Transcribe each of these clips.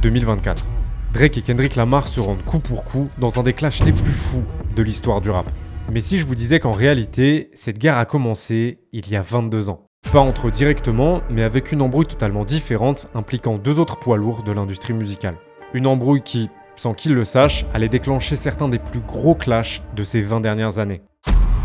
2024. Drake et Kendrick Lamar se rendent coup pour coup dans un des clashs les plus fous de l'histoire du rap. Mais si je vous disais qu'en réalité, cette guerre a commencé il y a 22 ans. Pas entre eux directement, mais avec une embrouille totalement différente impliquant deux autres poids lourds de l'industrie musicale. Une embrouille qui, sans qu'ils le sachent, allait déclencher certains des plus gros clashs de ces 20 dernières années.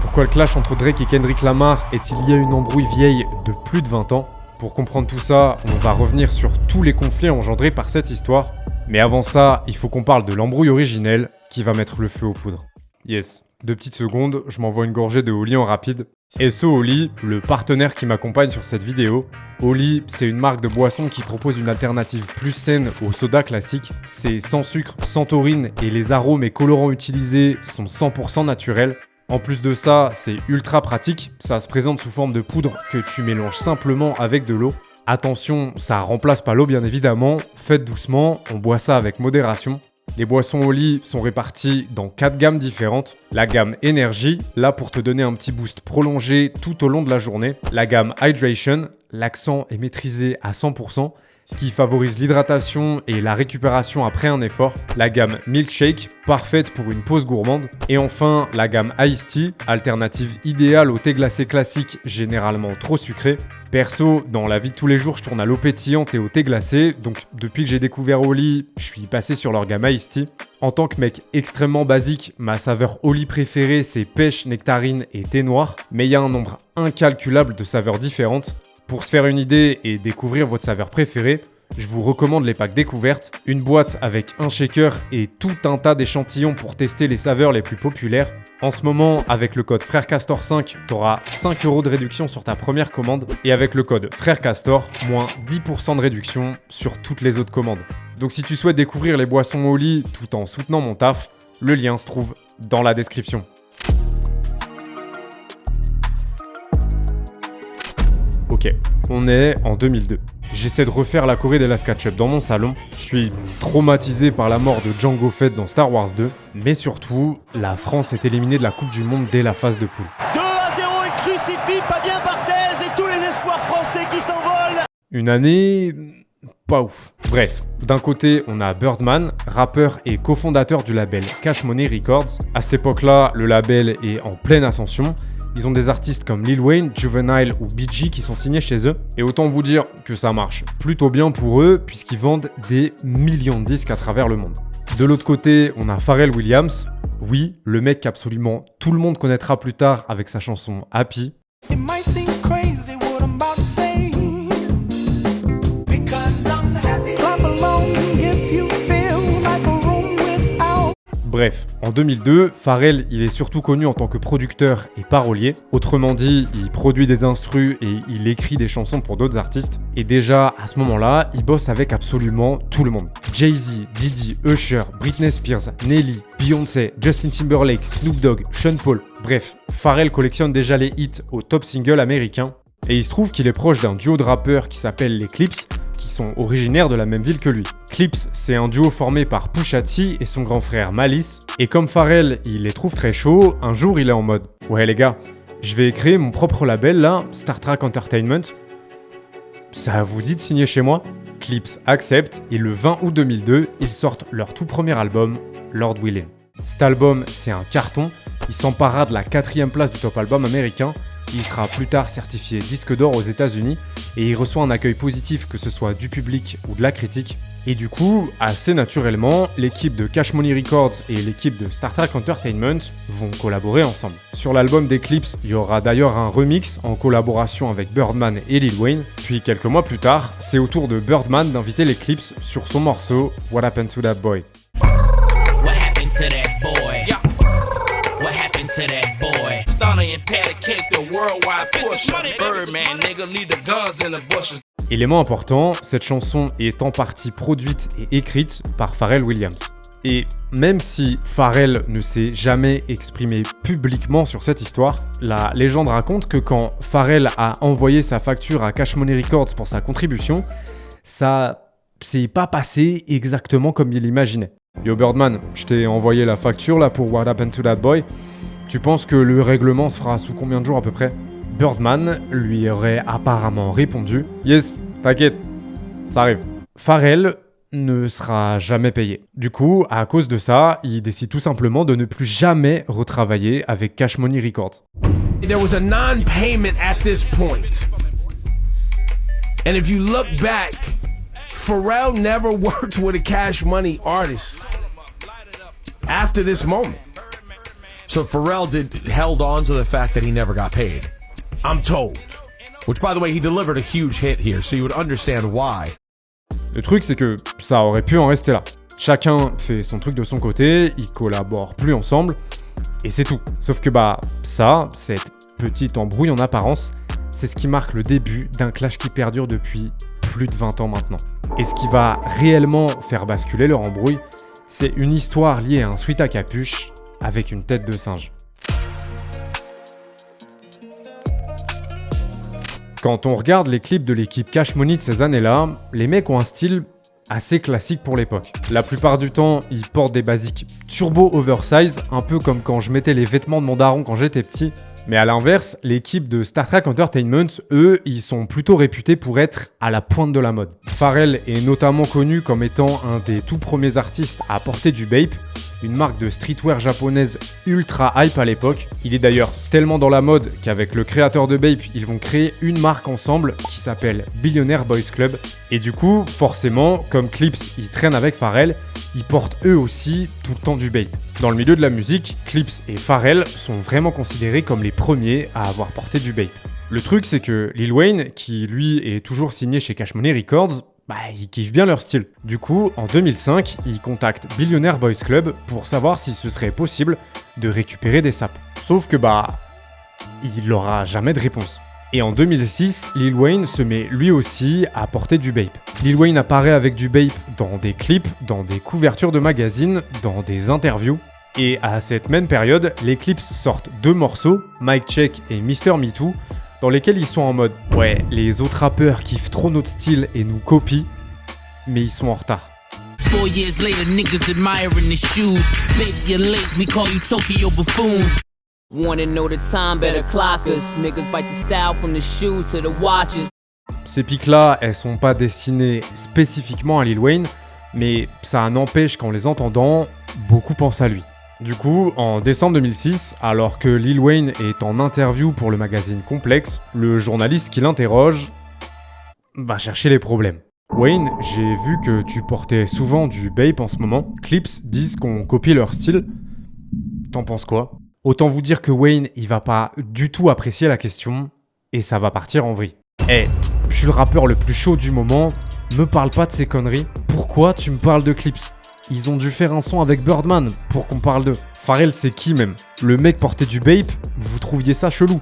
Pourquoi le clash entre Drake et Kendrick Lamar est-il lié à une embrouille vieille de plus de 20 ans ? Pour comprendre tout ça, on va revenir sur tous les conflits engendrés par cette histoire. Mais avant ça, il faut qu'on parle de l'embrouille originelle qui va mettre le feu aux poudres. Yes, 2 petites secondes, je m'envoie une gorgée de Oli en rapide. SO Oli, le partenaire qui m'accompagne sur cette vidéo. Oli, c'est une marque de boisson qui propose une alternative plus saine au soda classique. C'est sans sucre, sans taurine et les arômes et colorants utilisés sont 100% naturels. En plus de ça, c'est ultra pratique, ça se présente sous forme de poudre que tu mélanges simplement avec de l'eau. Attention, ça remplace pas l'eau bien évidemment, faites doucement, on boit ça avec modération. Les boissons Oli sont réparties dans 4 gammes différentes. La gamme Énergie, là pour te donner un petit boost prolongé tout au long de la journée. La gamme Hydration, l'accent est maîtrisé à 100%, qui favorise l'hydratation et la récupération après un effort. La gamme Milkshake, parfaite pour une pause gourmande. Et enfin, la gamme Iced Tea, alternative idéale au thé glacé classique, généralement trop sucré. Perso, dans la vie de tous les jours, je tourne à l'eau pétillante et au thé glacé, donc depuis que j'ai découvert Oli, je suis passé sur leur gamme Iced Tea. En tant que mec extrêmement basique, ma saveur Oli préférée, c'est pêche, nectarine et thé noir, mais il y a un nombre incalculable de saveurs différentes. Pour se faire une idée et découvrir votre saveur préférée, je vous recommande les packs découvertes, une boîte avec un shaker et tout un tas d'échantillons pour tester les saveurs les plus populaires. En ce moment, avec le code FRÈRECASTOR5, tu auras 5 € de réduction sur ta première commande et avec le code FRÈRECASTOR, moins 10% de réduction sur toutes les autres commandes. Donc si tu souhaites découvrir les boissons Oli tout en soutenant mon taf, le lien se trouve dans la description. Ok, on est en 2002. J'essaie de refaire la Corée des Last Ketchup dans mon salon. Je suis traumatisé par la mort de Jango Fett dans Star Wars 2. Mais surtout, la France est éliminée de la Coupe du Monde dès la phase de poule. 2-0 et crucifie Fabien Barthez et tous les espoirs français qui s'envolent. Une année... pas ouf. Bref, d'un côté, on a Birdman, rappeur et cofondateur du label Cash Money Records. À cette époque-là, le label est en pleine ascension. Ils ont des artistes comme Lil Wayne, Juvenile ou BG qui sont signés chez eux. Et autant vous dire que ça marche plutôt bien pour eux puisqu'ils vendent des millions de disques à travers le monde. De l'autre côté, on a Pharrell Williams. Oui, le mec qu'absolument tout le monde connaîtra plus tard avec sa chanson Happy. Bref, en 2002, Pharrell, il est surtout connu en tant que producteur et parolier. Autrement dit, il produit des instrus et il écrit des chansons pour d'autres artistes. Et déjà, à ce moment-là, il bosse avec absolument tout le monde. Jay-Z, Diddy, Usher, Britney Spears, Nelly, Beyoncé, Justin Timberlake, Snoop Dogg, Sean Paul. Bref, Pharrell collectionne déjà les hits au top single américain. Et il se trouve qu'il est proche d'un duo de rappeurs qui s'appelle les Clipse, qui sont originaires de la même ville que lui. Clipse, c'est un duo formé par Pusha T et son grand frère Malice. Et comme Pharrell, il les trouve très chauds, un jour il est en mode « Ouais les gars, je vais créer mon propre label là, Star Trek Entertainment. Ça vous dit de signer chez moi ?» Clipse accepte et le 20 août 2002, ils sortent leur tout premier album, Lord Willin'. Cet album, c'est un carton, il s'emparera de la 4e place du top album américain. Il sera plus tard certifié disque d'or aux États-Unis et il reçoit un accueil positif que ce soit du public ou de la critique. Et du coup, assez naturellement, l'équipe de Cash Money Records et l'équipe de Star Trek Entertainment vont collaborer ensemble. Sur l'album d'Eclipse, il y aura d'ailleurs un remix en collaboration avec Birdman et Lil Wayne. Puis quelques mois plus tard, c'est au tour de Birdman d'inviter l'Eclipse sur son morceau What Happened to That Boy. What happened to that boy? What happened to that boy? Stunner and patty cake, the worldwide pusher. Birdman, nigga, leave the guns in the bushes. Élément important, cette chanson est en partie produite et écrite par Pharrell Williams. Et même si Pharrell ne s'est jamais exprimé publiquement sur cette histoire, la légende raconte que quand Pharrell a envoyé sa facture à Cash Money Records pour sa contribution, ça s'est pas passé exactement comme il imaginait. Yo Birdman, je t'ai envoyé la facture là pour What Happened to That Boy. Tu penses que le règlement se fera sous combien de jours à peu près ? Birdman lui aurait apparemment répondu « Yes, t'inquiète, ça arrive ». Pharrell ne sera jamais payé. Du coup, à cause de ça, il décide tout simplement de ne plus jamais retravailler avec Cash Money Records. There was a non-payment at this point. And if you look back, Pharrell never worked with a Cash Money artist after this moment. So Pharrell held on to the fact that he never got paid. I'm told. Which, by the way, he delivered a huge hit here, so you would understand why. Le truc, c'est que ça aurait pu en rester là. Chacun fait son truc de son côté, ils collaborent plus ensemble, et c'est tout. Sauf que cette petite embrouille en apparence, c'est ce qui marque le début d'un clash qui perdure depuis plus de 20 ans maintenant. Et ce qui va réellement faire basculer leur embrouille, c'est une histoire liée à un sweat à capuche avec une tête de singe. Quand on regarde les clips de l'équipe Cash Money de ces années-là, les mecs ont un style assez classique pour l'époque. La plupart du temps, ils portent des basiques turbo oversize, un peu comme quand je mettais les vêtements de mon daron quand j'étais petit. Mais à l'inverse, l'équipe de Star Trek Entertainment, eux, ils sont plutôt réputés pour être à la pointe de la mode. Pharrell est notamment connu comme étant un des tout premiers artistes à porter du Bape, une marque de streetwear japonaise ultra hype à l'époque. Il est d'ailleurs tellement dans la mode qu'avec le créateur de Bape, ils vont créer une marque ensemble qui s'appelle Billionaire Boys Club. Et du coup, forcément, comme Clips, ils traînent avec Pharrell, ils portent eux aussi tout le temps du Bape. Dans le milieu de la musique, Clips et Pharrell sont vraiment considérés comme les premiers à avoir porté du Bape. Le truc, c'est que Lil Wayne, qui lui est toujours signé chez Cash Money Records, ils kiffent bien leur style. Du coup, en 2005, ils contactent Billionaire Boys Club pour savoir si ce serait possible de récupérer des sapes. Sauf que il n'aura jamais de réponse. Et en 2006, Lil Wayne se met lui aussi à porter du Bape. Lil Wayne apparaît avec du Bape dans des clips, dans des couvertures de magazines, dans des interviews. Et à cette même période, les Clips sortent 2 morceaux, Mic Check et Mr. Me Too, dans lesquels ils sont en mode « Ouais, les autres rappeurs kiffent trop notre style et nous copient, mais ils sont en retard. » 4 years later, niggas admiring the shoes. Baby, you're late, we call you Tokyo buffoons. Wanna know the time, better clock us. Niggas bite the style from the shoes to the watches. Ces pics-là, elles sont pas destinées spécifiquement à Lil Wayne, mais ça n'empêche qu'en les entendant, beaucoup pensent à lui. Du coup, en décembre 2006, alors que Lil Wayne est en interview pour le magazine Complex, le journaliste qui l'interroge va chercher les problèmes. Wayne, j'ai vu que tu portais souvent du Bape en ce moment. Clips disent qu'on copie leur style. T'en penses quoi ? Autant vous dire que Wayne, il va pas du tout apprécier la question et ça va partir en vrille. Je suis le rappeur le plus chaud du moment, me parle pas de ces conneries. Pourquoi tu me parles de Clips ? Ils ont dû faire un son avec Birdman pour qu'on parle d'eux. Pharrell, c'est qui même ? Le mec portait du Bape, vous trouviez ça chelou.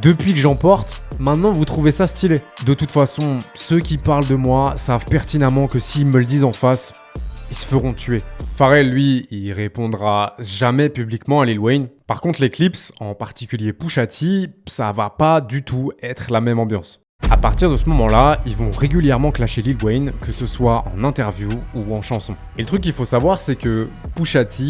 Depuis que j'en porte, maintenant vous trouvez ça stylé. De toute façon, ceux qui parlent de moi savent pertinemment que s'ils me le disent en face, ils se feront tuer. Pharrell, lui, il répondra jamais publiquement à Lil Wayne. Par contre, les Clips, en particulier Pusha T, ça va pas du tout être la même ambiance. À partir de ce moment-là, ils vont régulièrement clasher Lil Wayne, que ce soit en interview ou en chanson. Et le truc qu'il faut savoir, c'est que Pusha T,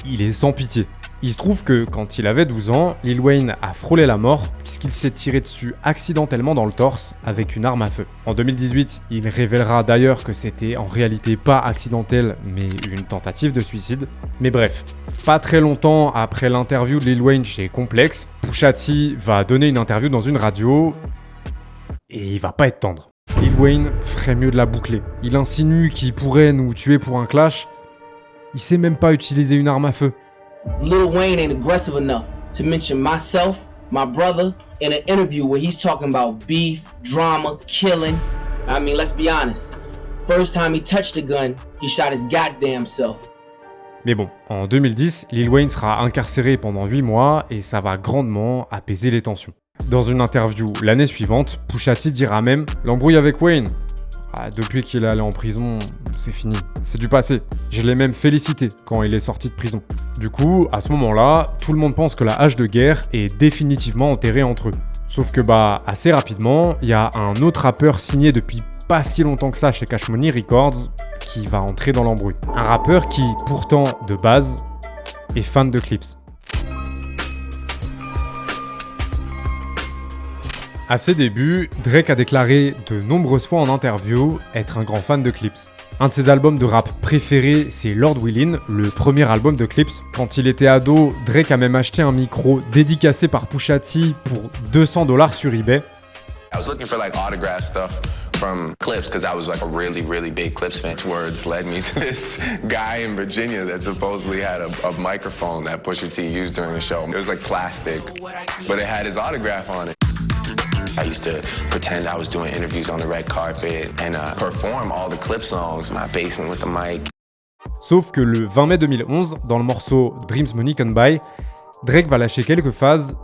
il est sans pitié. Il se trouve que quand il avait 12 ans, Lil Wayne a frôlé la mort puisqu'il s'est tiré dessus accidentellement dans le torse avec une arme à feu. En 2018, il révélera d'ailleurs que c'était en réalité pas accidentel mais une tentative de suicide. Mais bref, pas très longtemps après l'interview de Lil Wayne chez Complex, Pusha T va donner une interview dans une radio et il va pas être tendre. Lil Wayne ferait mieux de la boucler. Il insinue qu'il pourrait nous tuer pour un clash. Il sait même pas utiliser une arme à feu. Lil Wayne ain't aggressive enough to mention myself, my brother, in an interview where he's talking about beef, drama, killing. I mean, let's be honest. First time he touched a gun, he shot his goddamn self. Mais bon, en 2010, Lil Wayne sera incarcéré pendant 8 mois et ça va grandement apaiser les tensions. Dans une interview l'année suivante, Pusha T dira même « L'embrouille avec Wayne, depuis qu'il est allé en prison, c'est fini. C'est du passé. Je l'ai même félicité quand il est sorti de prison. » Du coup, à ce moment-là, tout le monde pense que la hache de guerre est définitivement enterrée entre eux. Sauf que assez rapidement, il y a un autre rappeur signé depuis pas si longtemps que ça chez Cash Money Records qui va entrer dans l'embrouille. Un rappeur qui, pourtant, de base, est fan de Clips. À ses débuts, Drake a déclaré de nombreuses fois en interview être un grand fan de Clips. Un de ses albums de rap préférés, c'est Lord Willin', le premier album de Clips. Quand il était ado, Drake a même acheté un micro dédicacé par Pusha T pour $200 sur eBay. I was looking for like autograph stuff from Clips because I was like a really big Clips fan. Words led me to this guy in Virginia that supposedly had a microphone that Pusha T used during the show. It was like plastic, but it had his autograph on it. I used to pretend I was doing interviews on the red carpet and perform all the Clips songs in my basement with the mic. Sauf que le 20 mai 2011, dans le morceau Dreams Money Can Buy, Drake va lâcher quelques phases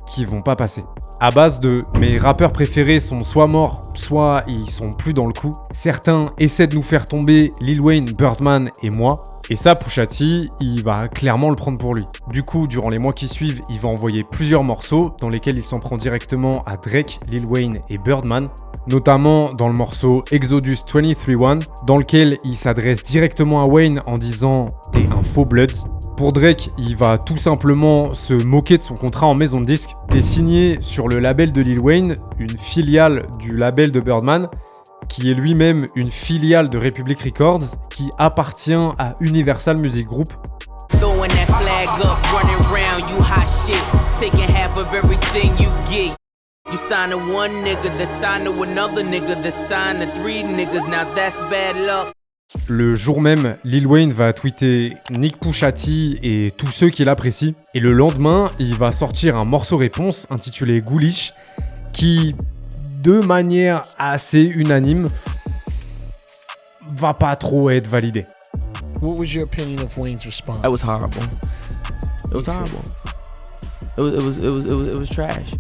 qui vont pas passer. À base de « mes rappeurs préférés sont soit morts, soit ils sont plus dans le coup », certains essaient de nous faire tomber Lil Wayne, Birdman et moi, et ça Pusha T, il va clairement le prendre pour lui. Du coup, durant les mois qui suivent, il va envoyer plusieurs morceaux dans lesquels il s'en prend directement à Drake, Lil Wayne et Birdman, notamment dans le morceau Exodus 23-1, dans lequel il s'adresse directement à Wayne en disant « t'es un faux Bloods ». Pour Drake, il va tout simplement se moquer de son contrat en maison de disque. T'es signé sur le label de Lil Wayne, une filiale du label de Birdman, qui est lui-même une filiale de Republic Records, qui appartient à Universal Music Group. Throwing that flag up, running round, you hot shit. Taking half of everything you get. You sign to one nigga, that sign to another nigga, that sign to three niggas, now that's bad luck. Le jour même, Lil Wayne va tweeter Nick Pusha T et tous ceux qui l'apprécient. Et le lendemain, il va sortir un morceau réponse intitulé Ghoulish qui, de manière assez unanime, va pas trop être validé. What was your opinion of Wayne's response? That was horrible. It was horrible. It was trash.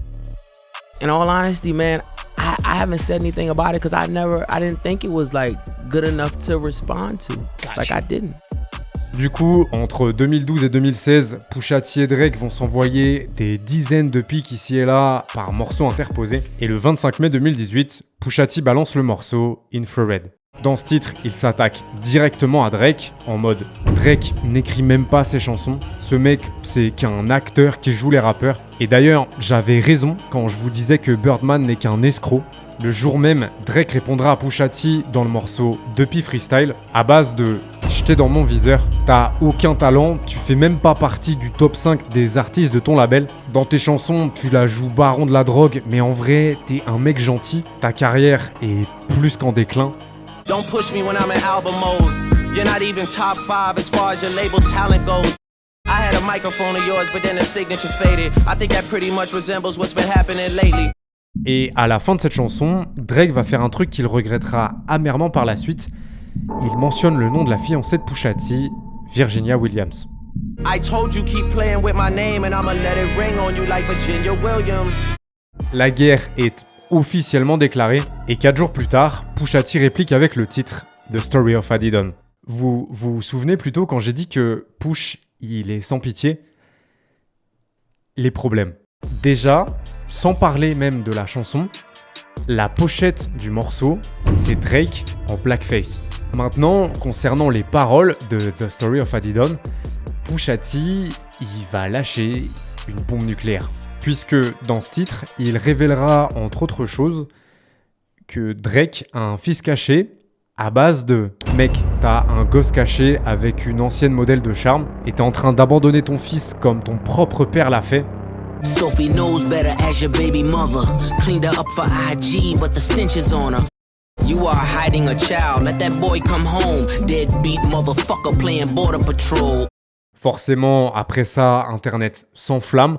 In all honesty, man, I haven't said anything about it because I didn't think it was like good enough to respond to. Gotcha. Like I didn't. Du coup, entre 2012 et 2016, Pusha T et Drake vont s'envoyer des dizaines de pics ici et là par morceaux interposés. Et le 25 mai 2018, Pusha T balance le morceau Infrared. Dans ce titre, il s'attaque directement à Drake, en mode Drake n'écrit même pas ses chansons. Ce mec, c'est qu'un acteur qui joue les rappeurs. Et d'ailleurs, j'avais raison quand je vous disais que Birdman n'est qu'un escroc. Le jour même, Drake répondra à Pusha T dans le morceau Depuis Freestyle, à base de « J'étais dans mon viseur, t'as aucun talent, tu fais même pas partie du top 5 des artistes de ton label. Dans tes chansons, tu la joues baron de la drogue, mais en vrai, t'es un mec gentil. Ta carrière est plus qu'en déclin. » Don't push me when I'm in album mode. You're not even top 5 as far as your label talent goes. I had a microphone of yours, but then the signature faded. I think that pretty much resembles what's been happening lately. Et à la fin de cette chanson, Drake va faire un truc qu'il regrettera amèrement par la suite. Il mentionne le nom de la fiancée de Pusha T, Virginia Williams. I told you keep playing with my name and I'ma let it ring on you like Virginia Williams. La guerre est officiellement déclarée et 4 jours plus tard, Pusha T réplique avec le titre The Story of Adidon. Vous vous souvenez plutôt quand j'ai dit que Push, il est sans pitié? Les problèmes. Déjà, sans parler même de la chanson, la pochette du morceau, c'est Drake en blackface. Maintenant, concernant les paroles de The Story of Adidon, Pusha T, il va lâcher une bombe nucléaire. Puisque dans ce titre, il révélera entre autres choses que Drake a un fils caché à base de « Mec, t'as un gosse caché avec une ancienne modèle de charme et t'es en train d'abandonner ton fils comme ton propre père l'a fait. » Sophie knows better as your baby mother. Cleaned her up for IG, but the stench is on her. You are hiding a child, let that boy come home. Deadbeat motherfucker playing border patrol. Forcément, après ça, Internet s'enflamme.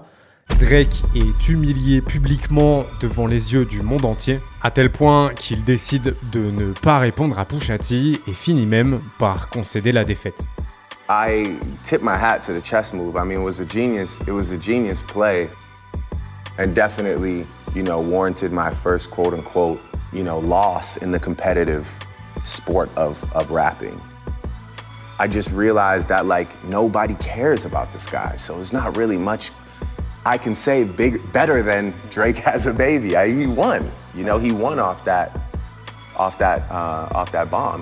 Drake est humilié publiquement devant les yeux du monde entier, à tel point qu'il décide de ne pas répondre à Pusha T et finit même par concéder la défaite. I tip my hat to the chess move. I mean, it was a genius play, and definitely, warranted my first quote unquote, loss in the competitive sport of rapping. I just realized that nobody cares about this guy, so it's not really much I can say better than Drake has a baby. He won. He won off that bomb.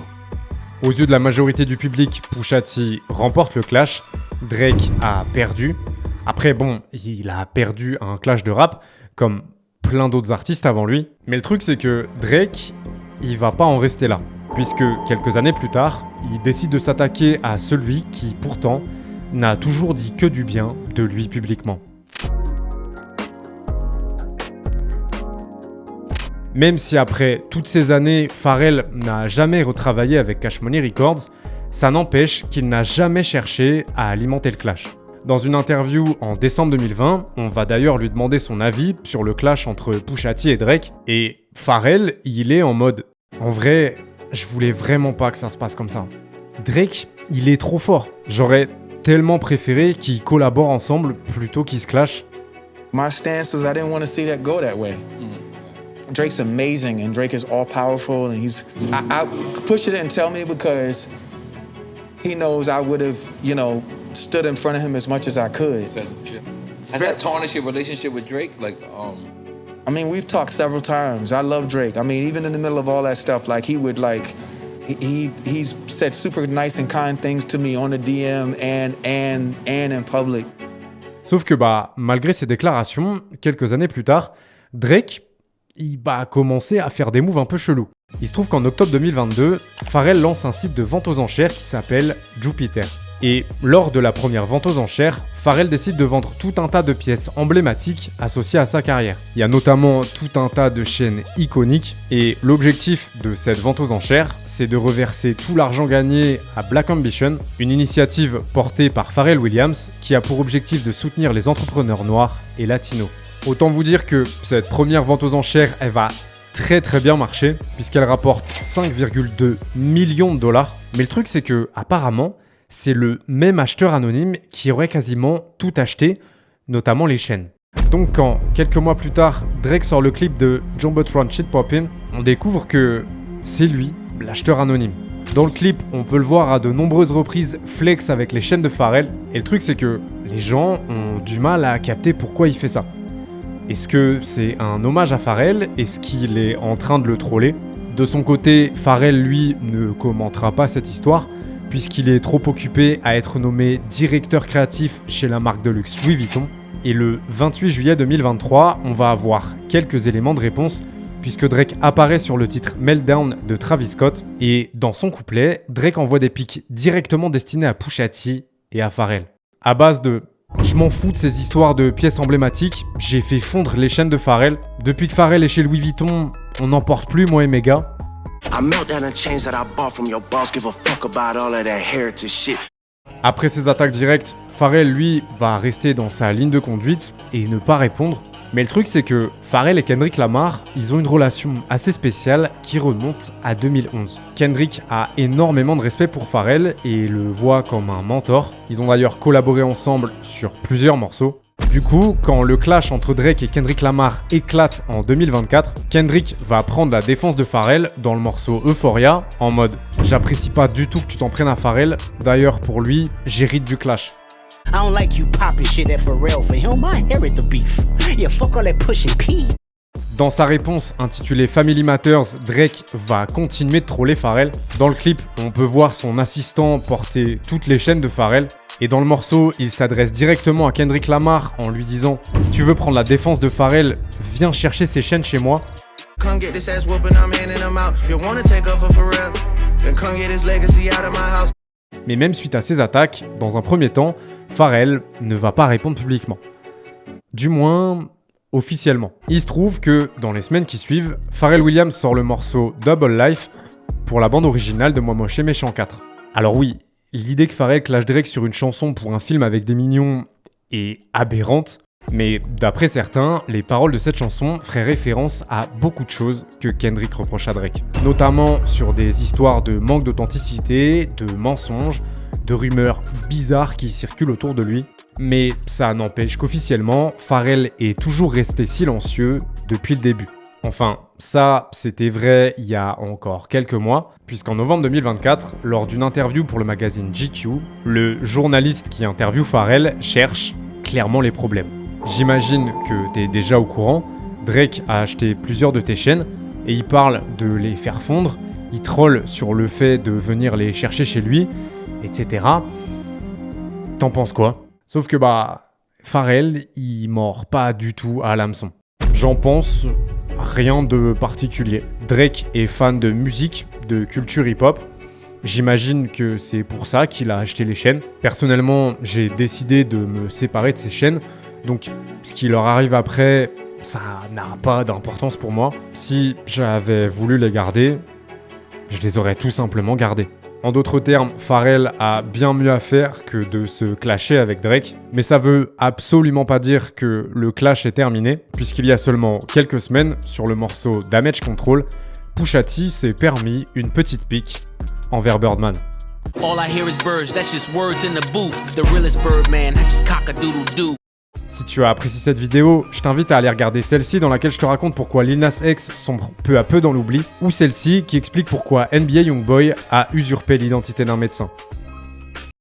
Aux yeux de la majorité du public, Pusha T remporte le clash. Drake a perdu. Après, bon, il a perdu un clash de rap, comme plein d'autres artistes avant lui. Mais le truc, c'est que Drake, il va pas en rester là. puisque quelques années plus tard, il décide de s'attaquer à celui qui, pourtant, n'a toujours dit que du bien de lui publiquement. Même si après toutes ces années, Pharrell n'a jamais retravaillé avec Cash Money Records, ça n'empêche qu'il n'a jamais cherché à alimenter le clash. Dans une interview en décembre 2020, on va d'ailleurs lui demander son avis sur le clash entre Pusha T et Drake, et Pharrell, il est en mode « En vrai, je voulais vraiment pas que ça se passe comme ça. Drake, il est trop fort. J'aurais tellement préféré qu'ils collaborent ensemble plutôt qu'ils se clashent. » My stance was I didn't want to see that go that way. Drake's amazing and Drake is all powerful and I Pusha didn't tell me because he knows I would have, stood in front of him as much as I could. Has that tarnished your relationship with Drake? I mean, we've talked several times. I love Drake. I mean, even in the middle of all that stuff, he's said super nice and kind things to me on the DM and in public. Sauf que malgré ces déclarations, quelques années plus tard, Drake, il va commencer à faire des moves un peu chelous. Il se trouve qu'en octobre 2022, Pharrell lance un site de vente aux enchères qui s'appelle Jupiter. Et lors de la première vente aux enchères, Pharrell décide de vendre tout un tas de pièces emblématiques associées à sa carrière. Il y a notamment tout un tas de chaînes iconiques, et l'objectif de cette vente aux enchères, c'est de reverser tout l'argent gagné à Black Ambition, une initiative portée par Pharrell Williams qui a pour objectif de soutenir les entrepreneurs noirs et latinos. Autant vous dire que cette première vente aux enchères, elle va très bien marcher, puisqu'elle rapporte 5,2 millions de dollars. Mais le truc, c'est que apparemment, c'est le même acheteur anonyme qui aurait quasiment tout acheté, notamment les chaînes. Donc quand, quelques mois plus tard, Drake sort le clip de Jumbotron Shit Poppin', on découvre que c'est lui, l'acheteur anonyme. Dans le clip, on peut le voir à de nombreuses reprises flex avec les chaînes de Pharrell, et le truc c'est que les gens ont du mal à capter pourquoi il fait ça. Est-ce que c'est un hommage à Pharrell? Est-ce qu'il est en train de le troller? De son côté, Pharrell, lui, ne commentera pas cette histoire, puisqu'il est trop occupé à être nommé directeur créatif chez la marque de luxe Louis Vuitton. Et le 28 juillet 2023, on va avoir quelques éléments de réponse, puisque Drake apparaît sur le titre Meltdown de Travis Scott, et dans son couplet, Drake envoie des pics directement destinés à Pusha T et à Pharrell. À base de « Je m'en fous de ces histoires de pièces emblématiques, j'ai fait fondre les chaînes de Pharrell. Depuis que Pharrell est chez Louis Vuitton, on n'en porte plus, moi et mes gars. » Après ces attaques directes, Pharrell, lui, va rester dans sa ligne de conduite et ne pas répondre. Mais le truc, c'est que Pharrell et Kendrick Lamar, ils ont une relation assez spéciale qui remonte à 2011. Kendrick a énormément de respect pour Pharrell et le voit comme un mentor. Ils ont d'ailleurs collaboré ensemble sur plusieurs morceaux. Du coup, quand le clash entre Drake et Kendrick Lamar éclate en 2024, Kendrick va prendre la défense de Pharrell dans le morceau Euphoria, en mode « J'apprécie pas du tout que tu t'en prennes à Pharrell, d'ailleurs pour lui, j'hérite du clash ». I don't like you popping shit at Pharrell. For him, I inherit the beef. Yeah, fuck all that pushing P. Dans sa réponse intitulée Family Matters, Drake va continuer de troller Pharrell. Dans le clip, on peut voir son assistant porter toutes les chaînes de Pharrell. Et dans le morceau, il s'adresse directement à Kendrick Lamar en lui disant « Si tu veux prendre la défense de Pharrell, viens chercher ces chaînes chez moi. » Mais même suite à ces attaques, dans un premier temps, Pharrell ne va pas répondre publiquement. Du moins, officiellement. Il se trouve que, dans les semaines qui suivent, Pharrell Williams sort le morceau Double Life pour la bande originale de Moi Moche et Méchant 4. Alors oui, l'idée que Pharrell clash Drake sur une chanson pour un film avec des mignons est aberrante, mais d'après certains, les paroles de cette chanson feraient référence à beaucoup de choses que Kendrick reproche à Drake. Notamment sur des histoires de manque d'authenticité, de mensonges, de rumeurs bizarres qui circulent autour de lui. Mais ça n'empêche qu'officiellement, Pharrell est toujours resté silencieux depuis le début. Enfin, ça, c'était vrai il y a encore quelques mois, puisqu'en novembre 2024, lors d'une interview pour le magazine GQ, le journaliste qui interviewe Pharrell cherche clairement les problèmes. J'imagine que t'es déjà au courant, Drake a acheté plusieurs de tes chaînes et il parle de les faire fondre, il troll sur le fait de venir les chercher chez lui, etc. T'en penses quoi? Sauf que Pharrell, il mord pas du tout à l'hameçon. J'en pense rien de particulier. Drake est fan de musique, de culture hip-hop. J'imagine que c'est pour ça qu'il a acheté les chaînes. Personnellement, j'ai décidé de me séparer de ces chaînes, donc ce qui leur arrive après, ça n'a pas d'importance pour moi. Si j'avais voulu les garder, je les aurais tout simplement gardés. En d'autres termes, Pharrell a bien mieux à faire que de se clasher avec Drake, mais ça veut absolument pas dire que le clash est terminé, puisqu'il y a seulement quelques semaines, sur le morceau Damage Control, Pusha T s'est permis une petite pique envers Birdman. All I hear is birds, that's just words in the booth. The realest Birdman, I just cock-a-doodle-doo. Si tu as apprécié cette vidéo, je t'invite à aller regarder celle-ci dans laquelle je te raconte pourquoi Lil Nas X sombre peu à peu dans l'oubli, ou celle-ci qui explique pourquoi NBA Youngboy a usurpé l'identité d'un médecin.